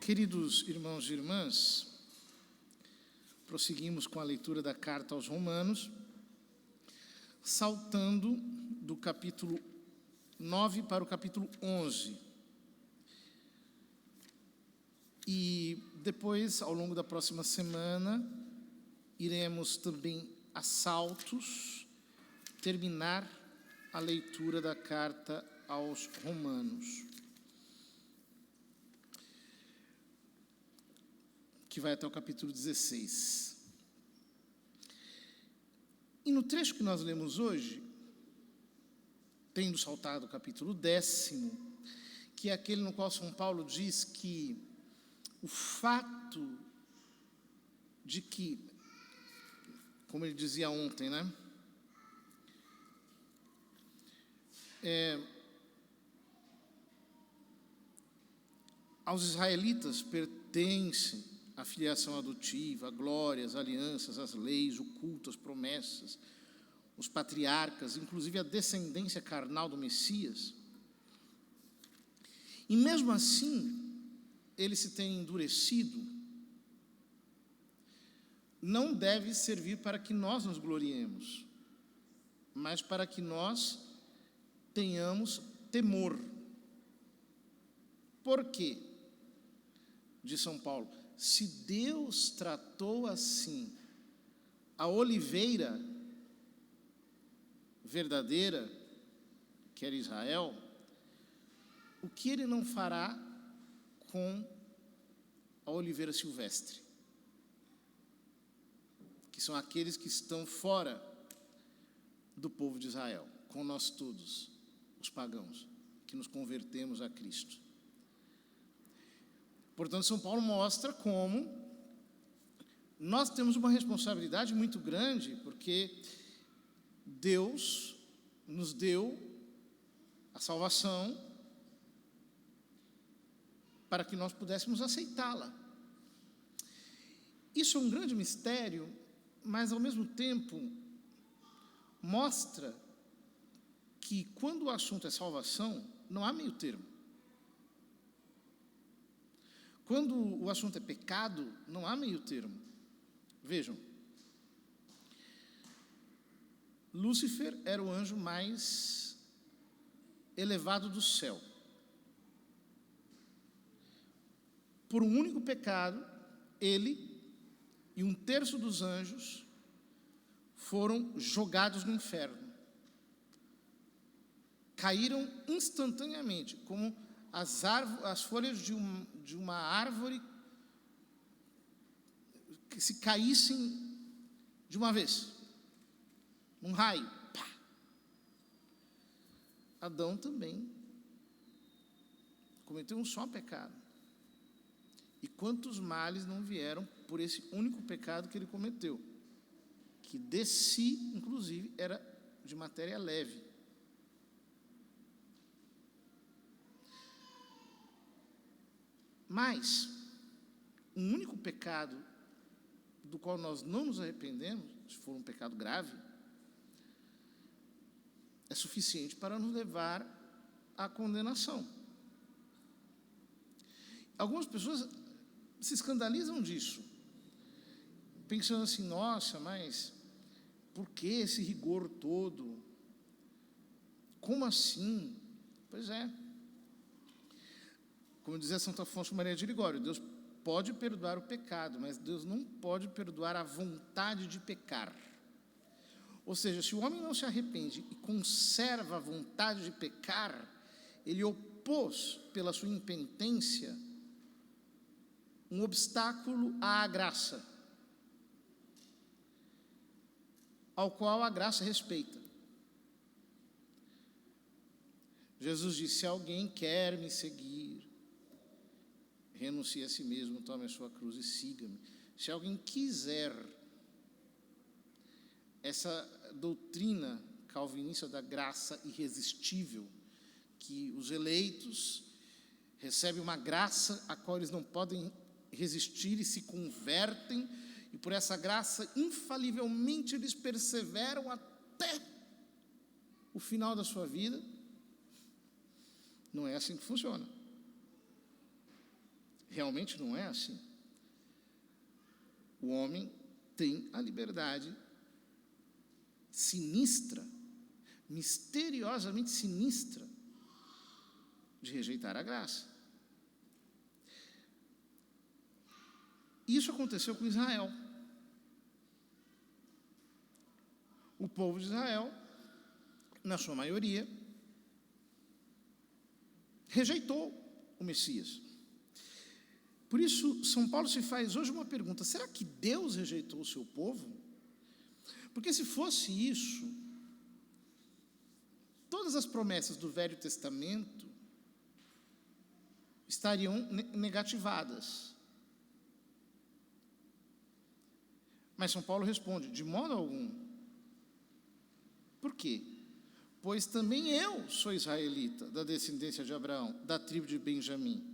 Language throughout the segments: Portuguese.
Queridos irmãos e irmãs, prosseguimos com a leitura da carta aos Romanos, saltando do capítulo 9 para o capítulo 11. E depois, ao longo da próxima semana, iremos também a saltos terminar a leitura da carta aos Romanos, que vai até o capítulo 16. E no trecho que nós lemos hoje, tendo saltado o capítulo 10, que é aquele no qual São Paulo diz que o fato de que, como ele dizia ontem, né? Aos israelitas pertencem a filiação adotiva, a glória, as alianças, as leis, o culto, as promessas, os patriarcas, inclusive a descendência carnal do Messias. E mesmo assim, ele se tem endurecido, não deve servir para que nós nos gloriemos, mas para que nós tenhamos temor. Por quê? Diz São Paulo, se Deus tratou assim a oliveira verdadeira, que era Israel, o que ele não fará com a oliveira silvestre, que são aqueles que estão fora do povo de Israel, com nós todos, os pagãos, que nos convertemos a Cristo. Portanto, São Paulo mostra como nós temos uma responsabilidade muito grande, porque Deus nos deu a salvação para que nós pudéssemos aceitá-la. Isso é um grande mistério, mas ao mesmo tempo mostra que quando o assunto é salvação, não há meio termo. Quando o assunto é pecado, não há meio termo. Vejam, Lúcifer era o anjo mais elevado do céu. Por um único pecado, ele e 1/3 dos anjos foram jogados no inferno. Caíram instantaneamente, como as folhas de uma árvore que se caíssem de uma vez, um raio. Pá. Adão também cometeu um só pecado. E quantos males não vieram por esse único pecado que ele cometeu, que de si, inclusive, era de matéria leve. Mas um único pecado do qual nós não nos arrependemos, se for um pecado grave, é suficiente para nos levar à condenação. Algumas pessoas se escandalizam disso, pensando assim, nossa, mas por que esse rigor todo? Como assim? Pois é. Como dizia Santo Afonso Maria de Ligório, Deus pode perdoar o pecado, mas Deus não pode perdoar a vontade de pecar. Ou seja, se o homem não se arrepende e conserva a vontade de pecar, ele opôs, pela sua impenitência, um obstáculo à graça, ao qual a graça respeita. Jesus disse, se alguém quer me seguir, renuncie a si mesmo, tome a sua cruz e siga-me. Se alguém quiser, essa doutrina calvinista da graça irresistível, que os eleitos recebem uma graça a qual eles não podem resistir e se convertem, e por essa graça, infalivelmente, eles perseveram até o final da sua vida. Não é assim que funciona. realmente não é assim. O homem tem a liberdade sinistra, misteriosamente sinistra, de rejeitar a graça. Isso aconteceu com Israel. O povo de Israel, na sua maioria, rejeitou o Messias. Por isso, São Paulo se faz hoje uma pergunta: será que Deus rejeitou o seu povo? Porque se fosse isso, todas as promessas do Velho Testamento estariam negativadas. Mas São Paulo responde: de modo algum. Por quê? Pois também eu sou israelita, da descendência de Abraão, da tribo de Benjamim.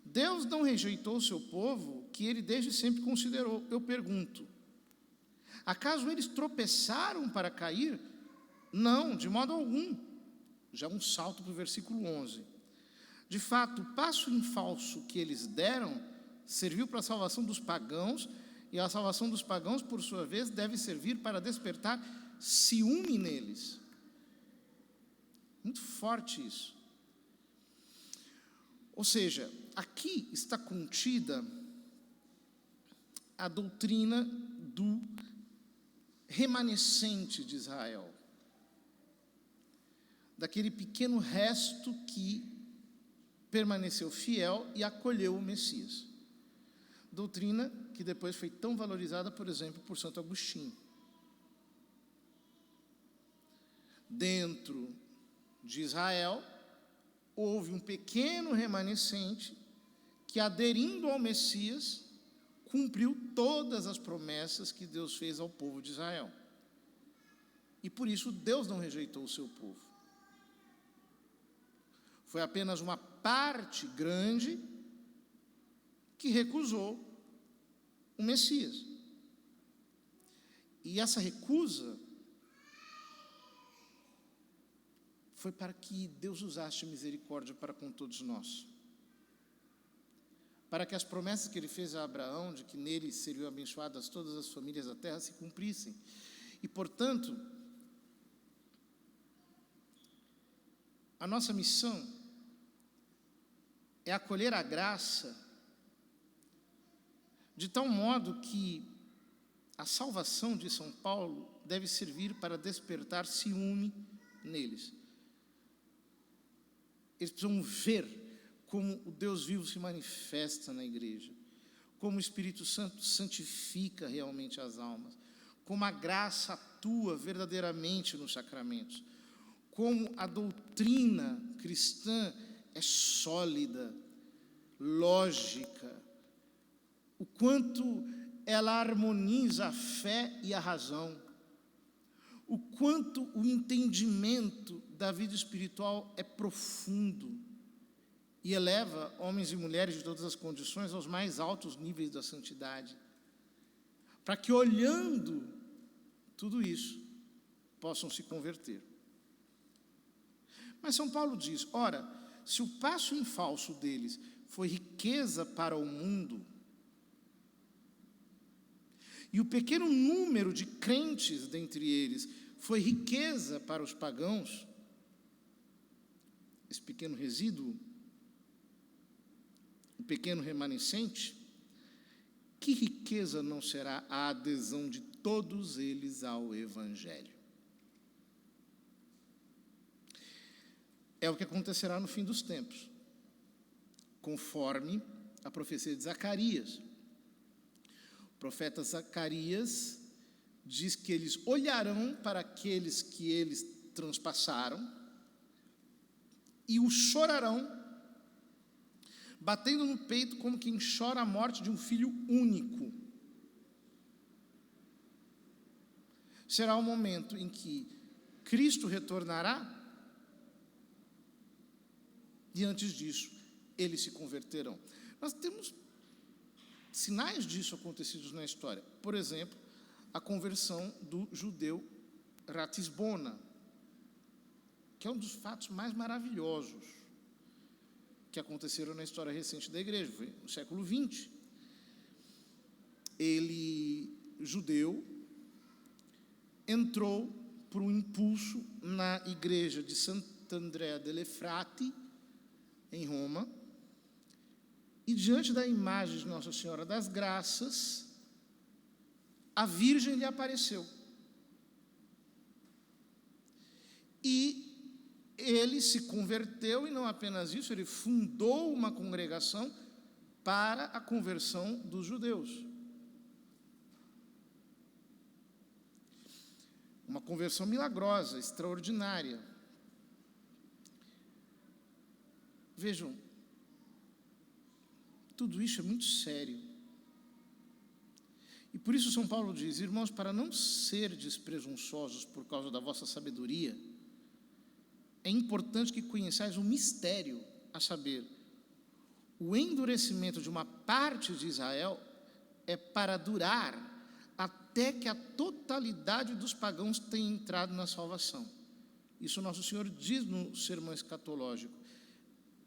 Deus não rejeitou o seu povo, que ele desde sempre considerou. Eu pergunto: acaso eles tropeçaram para cair? Não, de modo algum. Já um salto para o versículo 11. De fato, o passo em falso que eles deram serviu para a salvação dos pagãos, e a salvação dos pagãos, por sua vez, deve servir para despertar ciúme neles. Muito forte isso. Ou seja, aqui está contida a doutrina do remanescente de Israel, daquele pequeno resto que permaneceu fiel e acolheu o Messias. Doutrina que depois foi tão valorizada, por exemplo, por Santo Agostinho. Dentro de Israel, houve um pequeno remanescente que, aderindo ao Messias, cumpriu todas as promessas que Deus fez ao povo de Israel. E por isso Deus não rejeitou o seu povo. Foi apenas uma parte grande que recusou o Messias. E essa recusa foi para que Deus usasse misericórdia para com todos nós. Para que as promessas que ele fez a Abraão, de que nele seriam abençoadas todas as famílias da terra, se cumprissem. E, portanto, a nossa missão é acolher a graça de tal modo que a salvação de São Paulo deve servir para despertar ciúme neles. Eles precisam ver como o Deus vivo se manifesta na igreja, como o Espírito Santo santifica realmente as almas, como a graça atua verdadeiramente nos sacramentos, como a doutrina cristã é sólida, lógica, o quanto ela harmoniza a fé e a razão, o quanto o entendimento da vida espiritual é profundo e eleva homens e mulheres de todas as condições aos mais altos níveis da santidade, para que, olhando tudo isso, possam se converter. Mas São Paulo diz: ora, se o passo em falso deles foi riqueza para o mundo, e o pequeno número de crentes dentre eles foi riqueza para os pagãos, esse pequeno resíduo, o pequeno remanescente, que riqueza não será a adesão de todos eles ao Evangelho? É o que acontecerá no fim dos tempos, conforme a profecia de Zacarias. O profeta Zacarias diz que eles olharão para aqueles que eles transpassaram e o chorarão, batendo no peito como quem chora a morte de um filho único. Será o momento em que Cristo retornará, e antes disso, eles se converterão. Nós temos sinais disso acontecidos na história. Por exemplo, a conversão do judeu Ratisbona, que é um dos fatos mais maravilhosos. que aconteceram na história recente da igreja, foi no século XX. Ele, judeu, entrou por um impulso na igreja de Sant'Andrea delle Frati, em Roma, e diante da imagem de Nossa Senhora das Graças, a Virgem lhe apareceu. E ele se converteu, e não apenas isso, ele fundou uma congregação para a conversão dos judeus. Uma conversão milagrosa, extraordinária. Vejam, tudo isso é muito sério. E por isso São Paulo diz: irmãos, para não serdes presunçosos por causa da vossa sabedoria, é importante que conheçais o mistério, a saber, o endurecimento de uma parte de Israel é para durar até que a totalidade dos pagãos tenha entrado na salvação. Isso Nosso Senhor diz no sermão escatológico: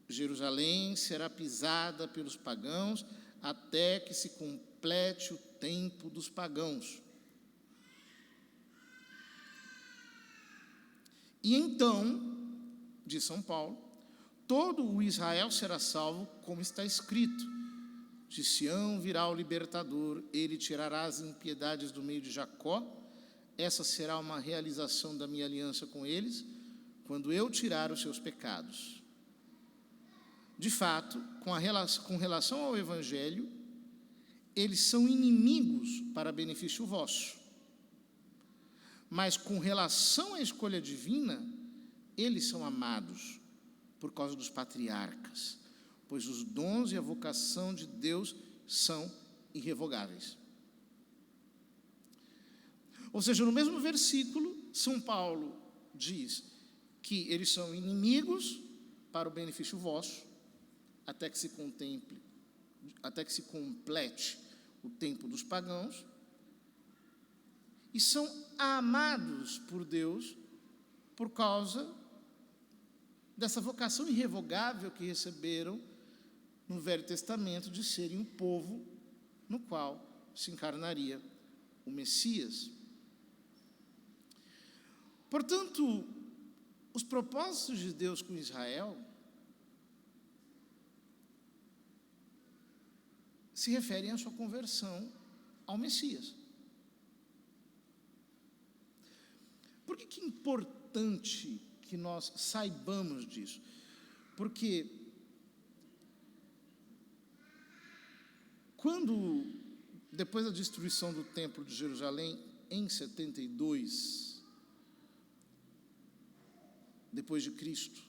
Jerusalém será pisada pelos pagãos até que se complete o tempo dos pagãos. E então, diz São Paulo, todo o Israel será salvo, como está escrito: de Sião virá o libertador, ele tirará as impiedades do meio de Jacó. Essa será uma realização da minha aliança com eles, quando eu tirar os seus pecados. De fato, com relação ao Evangelho, eles são inimigos para benefício vosso. Mas com relação à escolha divina, eles são amados por causa dos patriarcas, pois os dons e a vocação de Deus são irrevogáveis. Ou seja, no mesmo versículo, São Paulo diz que eles são inimigos para o benefício vosso, até que se complete o tempo dos pagãos, e são amados por Deus por causa dessa vocação irrevogável que receberam no Velho Testamento de serem um povo no qual se encarnaria o Messias. Portanto, os propósitos de Deus com Israel se referem à sua conversão ao Messias. Por que é importante que nós saibamos disso? Porque quando, depois da destruição do Templo de Jerusalém, em 72, depois de Cristo,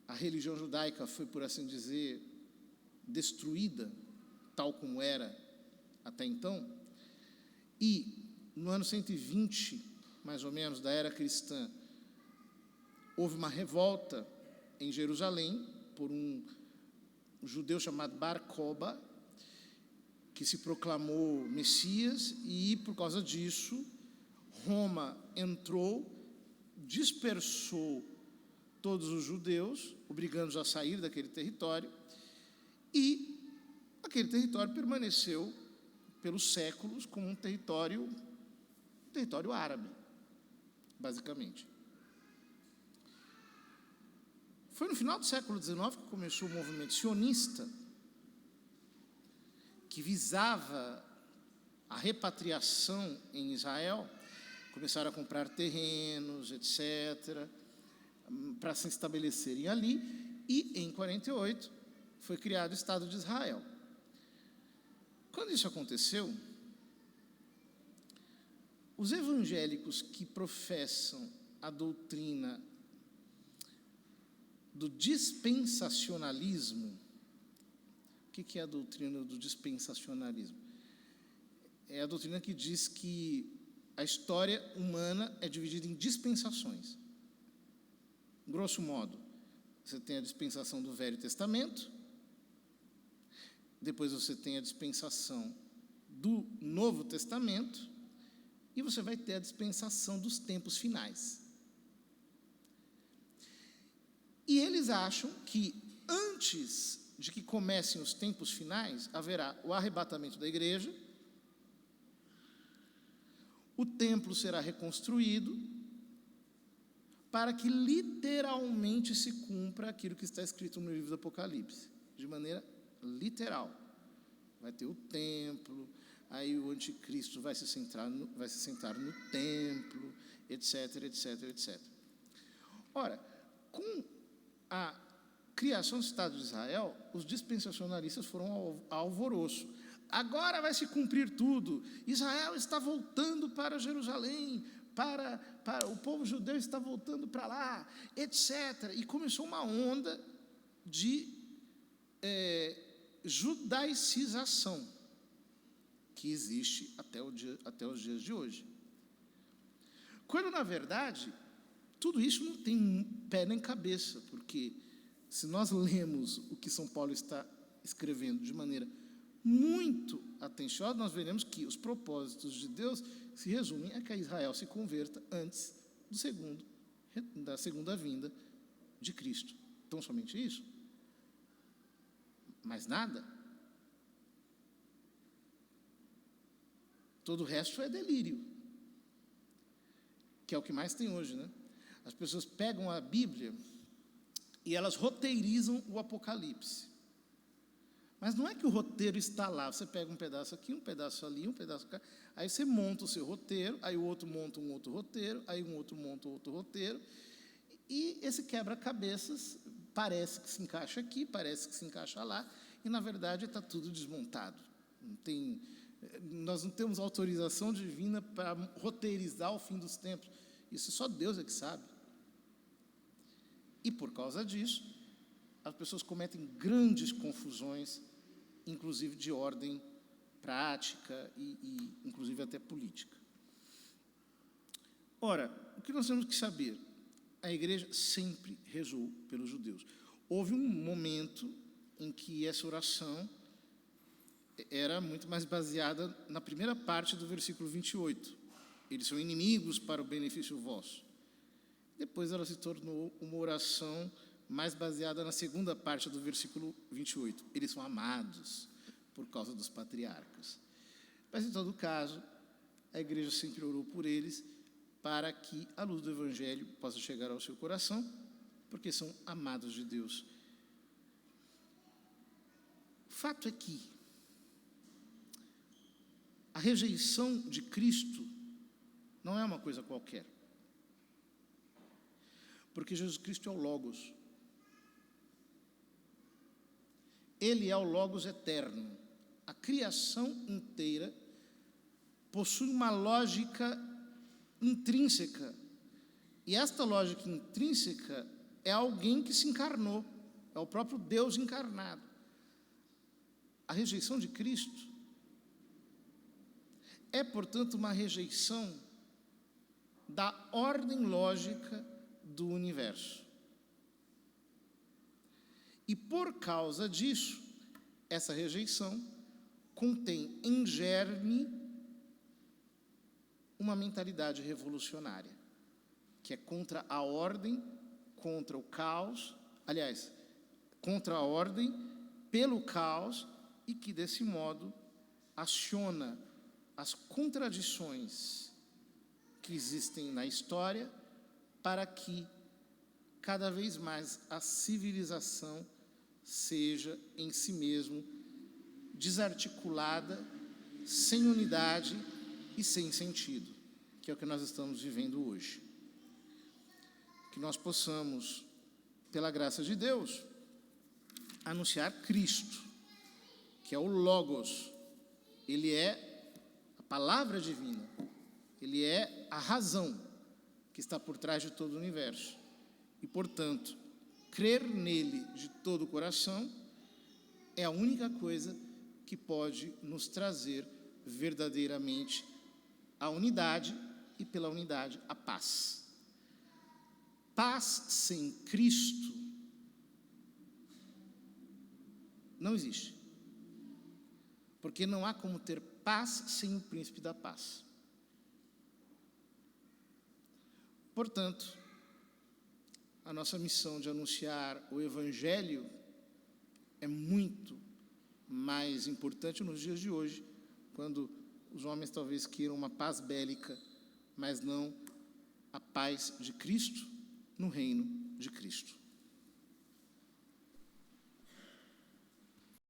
a religião judaica foi, por assim dizer, destruída, tal como era até então, e no ano 120, mais ou menos, da era cristã, houve uma revolta em Jerusalém por um judeu chamado Bar Kokhba, que se proclamou Messias, e por causa disso, Roma entrou, dispersou todos os judeus, obrigando-os a sair daquele território, e aquele território permaneceu pelos séculos como um território árabe, basicamente. Foi no final do século XIX que começou o movimento sionista, que visava a repatriação em Israel. Começaram a comprar terrenos, etc., para se estabelecerem ali, e em 48 foi criado o Estado de Israel. Quando isso aconteceu, os evangélicos que professam a doutrina do dispensacionalismo. O que é a doutrina do dispensacionalismo? É a doutrina que diz que a história humana é dividida em dispensações. Grosso modo, você tem a dispensação do Velho Testamento, depois você tem a dispensação do Novo Testamento, e você vai ter a dispensação dos tempos finais. E eles acham que antes de que comecem os tempos finais, haverá o arrebatamento da igreja, o templo será reconstruído, para que literalmente se cumpra aquilo que está escrito no livro do Apocalipse, de maneira literal. Vai ter o templo, aí o anticristo vai se sentar no templo, etc, etc, etc. Ora, com a criação do Estado de Israel, os dispensacionalistas foram ao alvoroço. Agora vai se cumprir tudo. Israel está voltando para Jerusalém, para o povo judeu está voltando para lá, etc. E começou uma onda de judaicização, que existe até os dias de hoje. Quando, na verdade, tudo isso não tem pé nem cabeça, porque se nós lemos o que São Paulo está escrevendo de maneira muito atenciosa, nós veremos que os propósitos de Deus se resumem a que Israel se converta antes da segunda vinda de Cristo. Então, somente isso? Mais nada? Todo o resto é delírio, que é o que mais tem hoje, né? As pessoas pegam a Bíblia e elas roteirizam o Apocalipse. Mas não é que o roteiro está lá, você pega um pedaço aqui, um pedaço ali, um pedaço cá, aí você monta o seu roteiro, aí o outro monta um outro roteiro, aí um outro monta outro roteiro, e esse quebra-cabeças parece que se encaixa aqui, parece que se encaixa lá, e na verdade está tudo desmontado. Nós não temos autorização divina para roteirizar o fim dos tempos, isso só Deus é que sabe. E por causa disso, as pessoas cometem grandes confusões, inclusive de ordem prática e inclusive até política. Ora, o que nós temos que saber? A igreja sempre rezou pelos judeus. Houve um momento em que essa oração era muito mais baseada na primeira parte do versículo 28. Eles são inimigos para o benefício vosso. Depois ela se tornou uma oração mais baseada na segunda parte do versículo 28. Eles são amados por causa dos patriarcas. Mas, em todo caso, a igreja sempre orou por eles para que a luz do Evangelho possa chegar ao seu coração, porque são amados de Deus. O fato é que a rejeição de Cristo não é uma coisa qualquer. Porque Jesus Cristo é o Logos. Ele é o Logos eterno. A criação inteira possui uma lógica intrínseca. E esta lógica intrínseca é alguém que se encarnou. É o próprio Deus encarnado. A rejeição de Cristo é, portanto, uma rejeição da ordem lógica do universo. E por causa disso, essa rejeição contém em germe uma mentalidade revolucionária, que é contra a ordem, contra o caos, aliás, contra a ordem, pelo caos, e que desse modo aciona as contradições que existem na história para que cada vez mais a civilização seja em si mesmo desarticulada, sem unidade e sem sentido, que é o que nós estamos vivendo hoje. Que nós possamos, pela graça de Deus, anunciar Cristo, que é o Logos. Ele é a palavra divina, ele é a razão que está por trás de todo o universo. E, portanto, crer nele de todo o coração é a única coisa que pode nos trazer verdadeiramente a unidade e, pela unidade, a paz. Paz sem Cristo não existe. Porque não há como ter paz sem o príncipe da paz. Portanto, a nossa missão de anunciar o Evangelho é muito mais importante nos dias de hoje, quando os homens talvez queiram uma paz bélica, mas não a paz de Cristo no reino de Cristo.